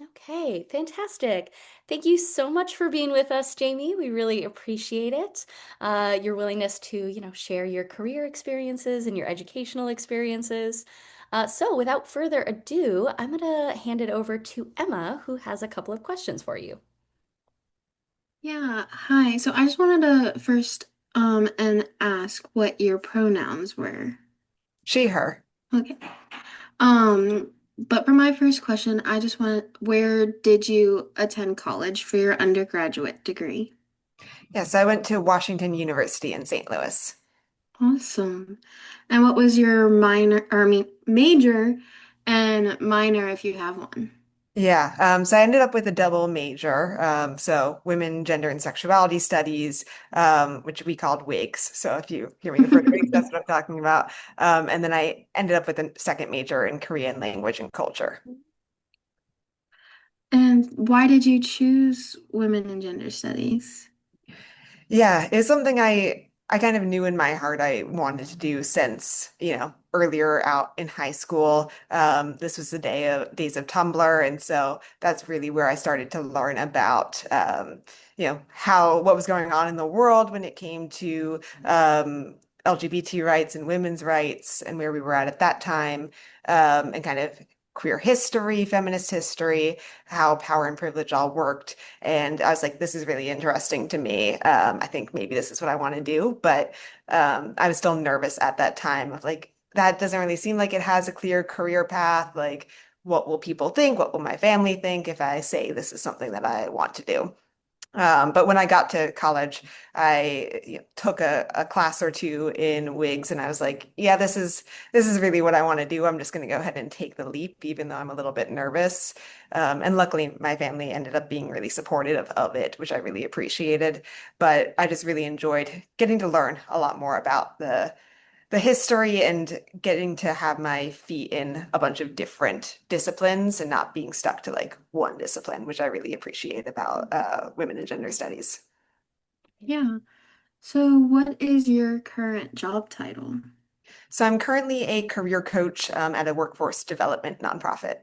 Okay, fantastic. Thank you so much for being with us, Jamie. We really appreciate it. Your willingness to, share your career experiences and your educational experiences. So, without further ado, I'm going to hand it over to Emma, who has a couple of questions for you. Yeah, hi. So I just wanted to first and ask what your pronouns were. She, her. Okay. But for my first question, I just want where did you attend college for your undergraduate degree? Yes, I went to Washington University in St. Louis. Awesome. And what was your minor, or I mean major and minor if you have one? Yeah, so I ended up with a double major. So women, gender, and sexuality studies, which we called WIGS. So if you hear me refer to WIGS, that's what I'm talking about. And then I ended up with a second major in Korean language and culture. And why did you choose women and gender studies? Yeah, it's something I kind of knew in my heart I wanted to do since, earlier out in high school. This was the days of Tumblr, and so that's really where I started to learn about how what was going on in the world when it came to LGBT rights and women's rights and where we were at that time, and kind of queer history, feminist history, how power and privilege all worked. And I was like, this is really interesting to me. I think maybe this is what I want to do. But I was still nervous at that time of like, that doesn't really seem like it has a clear career path. Like, what will people think? What will my family think if I say this is something that I want to do? But when I got to college, I took a class or two in wigs, and I was like, "Yeah, this is really what I want to do. I'm just going to go ahead and take the leap, even though I'm a little bit nervous." And luckily, my family ended up being really supportive of it, which I really appreciated. But I just really enjoyed getting to learn a lot more about the history and getting to have my feet in a bunch of different disciplines and not being stuck to like one discipline, which I really appreciate about women and gender studies. Yeah. So what is your current job title? So I'm currently a career coach at a workforce development nonprofit.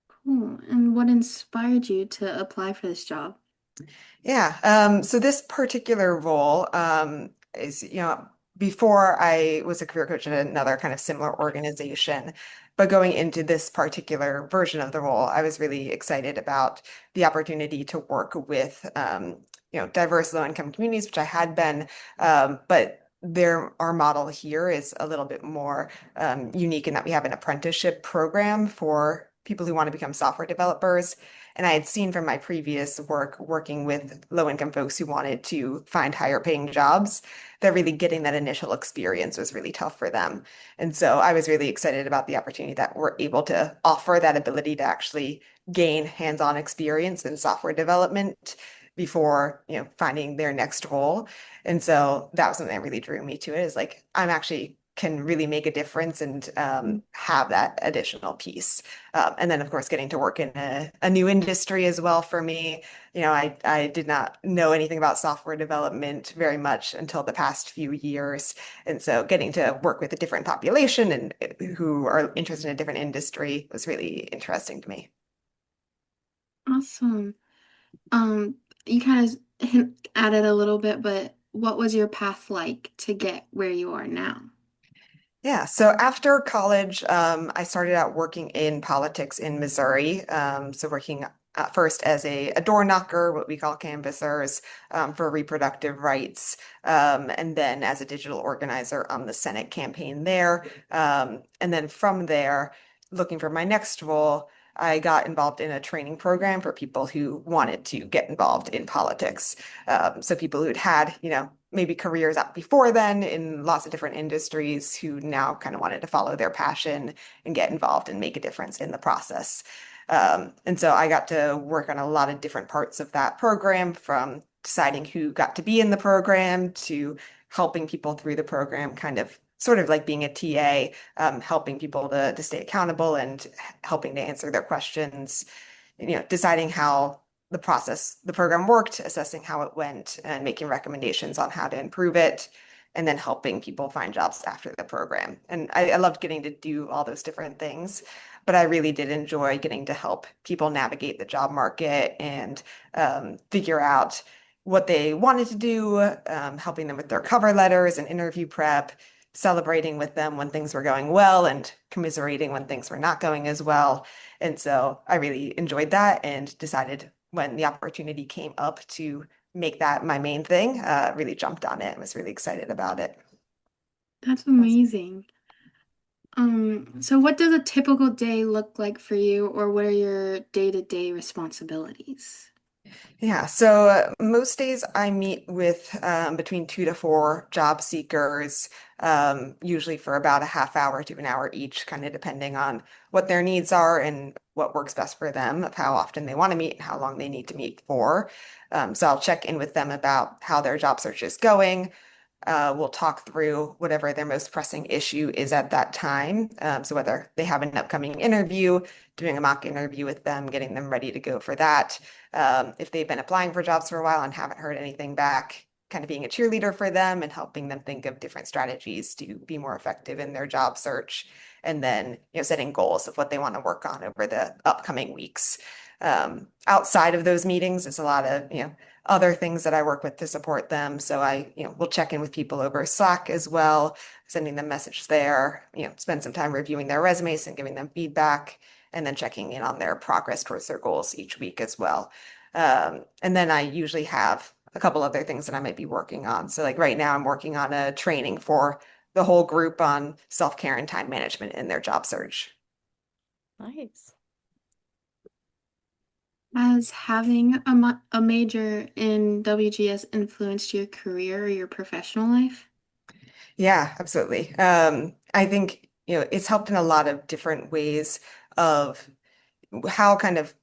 Cool. And what inspired you to apply for this job? Yeah. So this particular role is, before I was a career coach at another kind of similar organization, but going into this particular version of the role, I was really excited about the opportunity to work with, diverse low-income communities, which I had been, but our model here is a little bit more unique in that we have an apprenticeship program for people who want to become software developers. And I had seen from my previous work working with low income folks who wanted to find higher paying jobs that really getting that initial experience was really tough for them. And so I was really excited about the opportunity that we're able to offer that ability to actually gain hands-on experience in software development before, finding their next role. And so that was something that really drew me to it is like, I'm actually can really make a difference and have that additional piece. And then, of course, getting to work in a new industry as well for me. I did not know anything about software development very much until the past few years. And so getting to work with a different population and who are interested in a different industry was really interesting to me. Awesome. Um, you kind of added a little bit, but what was your path like to get where you are now? Yeah, so after college, I started out working in politics in Missouri. So working first as a door knocker, what we call canvassers, for reproductive rights, and then as a digital organizer on the Senate campaign there. And then from there, looking for my next role, I got involved in a training program for people who wanted to get involved in politics. So people who'd had, maybe careers out before then in lots of different industries who now kind of wanted to follow their passion and get involved and make a difference in the process. And so I got to work on a lot of different parts of that program, from deciding who got to be in the program to helping people through the program, kind of sort of like being a TA, helping people to stay accountable and helping to answer their questions, deciding how the program worked, assessing how it went, and making recommendations on how to improve it, and then helping people find jobs after the program. And I loved getting to do all those different things. but I really did enjoy getting to help people navigate the job market and figure out what they wanted to do, helping them with their cover letters and interview prep, celebrating with them when things were going well and commiserating when things were not going as well. And so I really enjoyed that and decided when the opportunity came up to make that my main thing, really jumped on it and was really excited about it. That's amazing. So what does a typical day look like for you, or what are your day-to-day responsibilities? Yeah, so most days I meet with between 2 to 4 job seekers, usually for about a half hour to an hour each, kind of depending on what their needs are and what works best for them, of how often they want to meet and how long they need to meet for. So I'll check in with them about how their job search is going. We'll talk through whatever their most pressing issue is at that time. So whether they have an upcoming interview, doing a mock interview with them, getting them ready to go for that. If they've been applying for jobs for a while and haven't heard anything back, kind of being a cheerleader for them and helping them think of different strategies to be more effective in their job search. And then, setting goals of what they want to work on over the upcoming weeks. Outside of those meetings, it's a lot of, other things that I work with to support them. So I, will check in with people over Slack as well, sending them messages there, spend some time reviewing their resumes and giving them feedback, and then checking in on their progress towards their goals each week as well. And then I usually have a couple other things that I might be working on. So like right now I'm working on a training for the whole group on self-care and time management in their job search. Nice. Has having a major in WGS influenced your career or your professional life? Yeah, absolutely. I think, it's helped in a lot of different ways of how kind of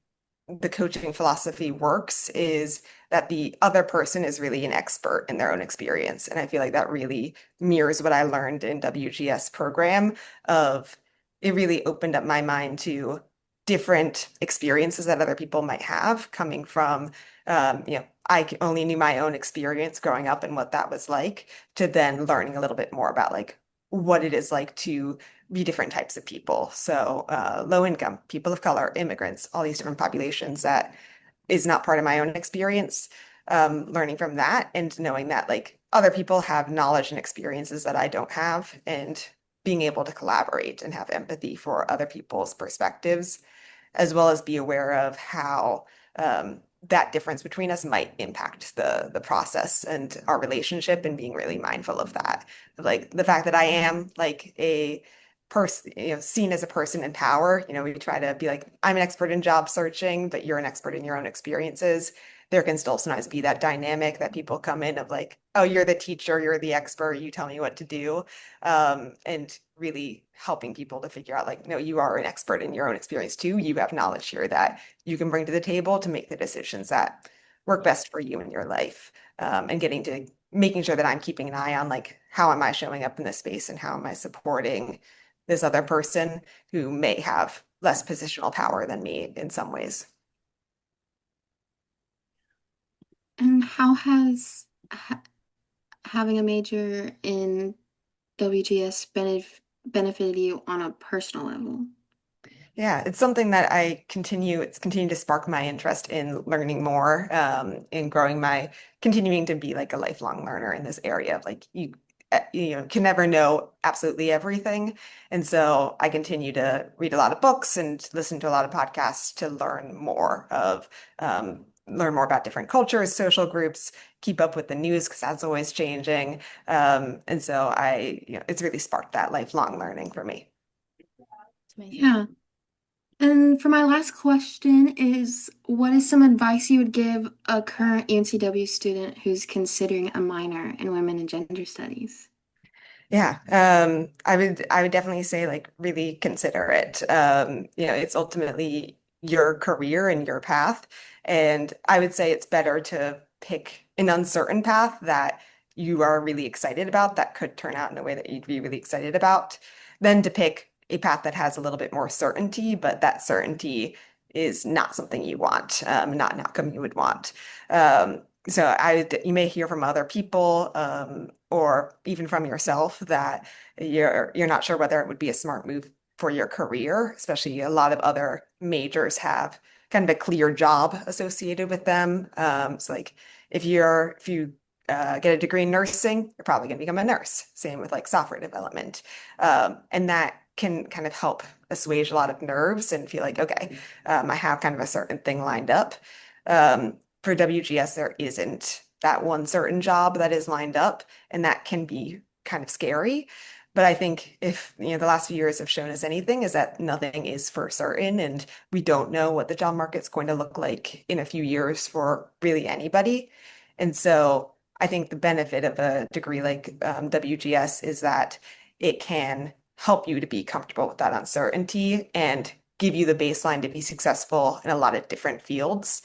the coaching philosophy works is that the other person is really an expert in their own experience. And I feel like that really mirrors what I learned in WGS program of it really opened up my mind to different experiences that other people might have coming from, only knew my own experience growing up and what that was like to then learning a little bit more about like what it is like to be different types of people. So low income, people of color, immigrants, all these different populations that is not part of my own experience. Learning from that and knowing that like other people have knowledge and experiences that I don't have, and being able to collaborate and have empathy for other people's perspectives, as well as be aware of how that difference between us might impact the process and our relationship, and being really mindful of that. Like the fact that I am like a person, seen as a person in power, we try to be like, I'm an expert in job searching, but you're an expert in your own experiences. There can still sometimes be that dynamic that people come in of like, oh, you're the teacher, you're the expert, you tell me what to do. And really helping people to figure out like, no, you are an expert in your own experience too. You have knowledge here that you can bring to the table to make the decisions that work best for you in your life. And getting to making sure that I'm keeping an eye on like, how am I showing up in this space and how am I supporting this other person who may have less positional power than me in some ways. And how has having a major in WGS benefited you on a personal level? Yeah, it's something that it's continued to spark my interest in learning more, in growing continuing to be like a lifelong learner in this area of like can never know absolutely everything. And so I continue to read a lot of books and listen to a lot of podcasts to learn more about different cultures, social groups, keep up with the news because that's always changing. And so it's really sparked that lifelong learning for me. It's amazing. Yeah. And for my last question is, what is some advice you would give a current UNCW student who's considering a minor in women and gender studies? Yeah, I would definitely say like really consider it. It's ultimately your career and your path. And I would say it's better to pick an uncertain path that you are really excited about, that could turn out in a way that you'd be really excited about, than to pick a path that has a little bit more certainty, but that certainty is not something you want, not an outcome you would want. So you may hear from other people, or even from yourself that you're not sure whether it would be a smart move for your career, especially a lot of other majors have kind of a clear job associated with them. So like if you get a degree in nursing, you're probably going to become a nurse. Same with like software development. And that can kind of help assuage a lot of nerves and feel like, okay, I have kind of a certain thing lined up. For WGS, there isn't that one certain job that is lined up, and that can be kind of scary. But I think if, the last few years have shown us anything, is that nothing is for certain, and we don't know what the job market's going to look like in a few years for really anybody. And so I think the benefit of a degree like WGS is that it can help you to be comfortable with that uncertainty and give you the baseline to be successful in a lot of different fields.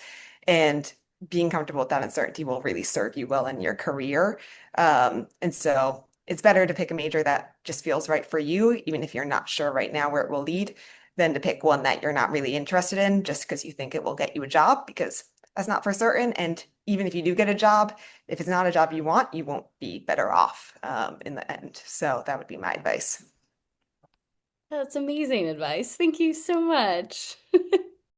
And being comfortable with that uncertainty will really serve you well in your career. And so it's better to pick a major that just feels right for you, even if you're not sure right now where it will lead, than to pick one that you're not really interested in just because you think it will get you a job, because that's not for certain. And even if you do get a job, if it's not a job you want, you won't be better off in the end. So that would be my advice. That's amazing advice. Thank you so much.